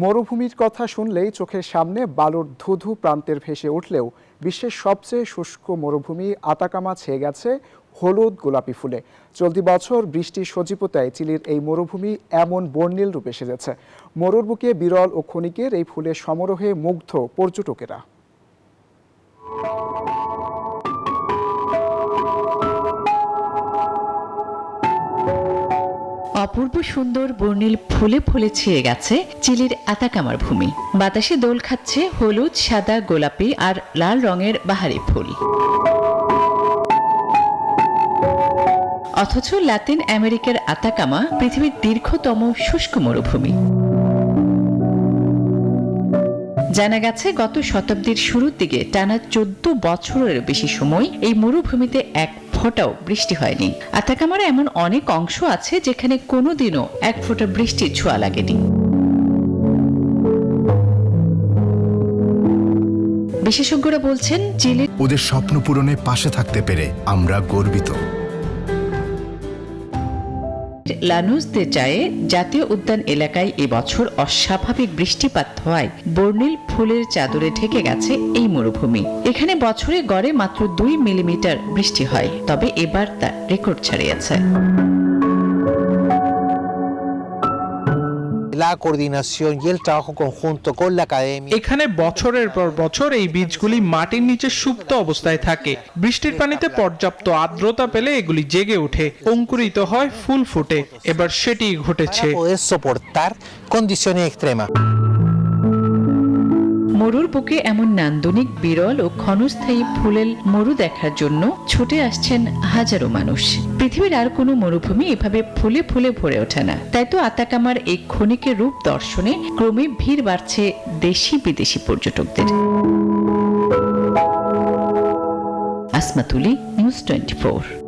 মরুভূমির কথা শুনলেই চোখের সামনে বালুর ধুধু প্রান্তের ভেসে উঠলেও বিশ্বের সবচেয়ে শুষ্ক মরুভূমি আতাকামা ছেয়ে গেছে হলুদ গোলাপি ফুলে। চলতি বছর বৃষ্টির সজীবতায় চিলির এই মরুভূমি এমন বর্ণিল রূপে সেজেছে। মরুর বুকে বিরল ও ক্ষণিকের এই ফুলের সমারোহে মুগ্ধ পর্যটকেরা। অপূর্ব সুন্দর বর্ণিল ফুলে ফুলে ছেয়ে গেছে চিলির আতাকামার ভূমি। বাতাসে দোল খাচ্ছে হলুদ, সাদা, গোলাপি আর লাল রঙের বাহারি ফুল। অথচ লাতিন আমেরিকার আতাকামা পৃথিবীর দীর্ঘতম শুষ্ক মরুভূমি। জানা গেছে গত শতাব্দীর শুরুর দিকে টানা 14 বছরের বেশি সময় এই মরুভূমিতে এক ফোঁটাও বৃষ্টি হয়নি। আতাকামার এমন অনেক অংশ আছে যেখানে কোনোদিনও এক ফোঁটা বৃষ্টির ছোঁয়া লাগেনি। বিশেষজ্ঞরা বলছেন চিলি ওদের স্বপ্ন পূরণে পাশে থাকতে পেরে আমরা গর্বিত। লানুস দে চায়ে জাতীয় উদ্যান এলাকায় এবছর অস্বাভাবিক বৃষ্টিপাত হওয়ায় বর্ণিল ফুলের চাদরে ঢেকে গেছে এই মরুভূমি। এখানে বছরে গড়ে মাত্র 2 মিলিমিটার বৃষ্টি হয়, তবে এবার তা রেকর্ড ছাড়িয়েছে। এখানে বছরের পর বছর এই বীজগুলি মাটির নিচে সুপ্ত অবস্থায় থাকে। বৃষ্টির পানিতে পর্যাপ্ত আর্দ্রতা পেলে এগুলি জেগে ওঠে, অঙ্কুরিত হয়, ফুল ফুটে। এবার সেটি ঘটেছে। মরুর বুকে এমন নান্দনিক, বিরল ও ক্ষণস্থায়ী ফুলেল মরু দেখার জন্য ছুটে আসছেন হাজারো মানুষ। পৃথিবীর আর কোনো মরুভূমি এভাবে ফুলে ফুলে ভরে ওঠে না। তাই তো আতাকামার এই ক্ষণিকের রূপ দর্শনে ক্রমে ভিড় বাড়ছে দেশি বিদেশি পর্যটকদের। আসমা তুলি, নিউজ 24।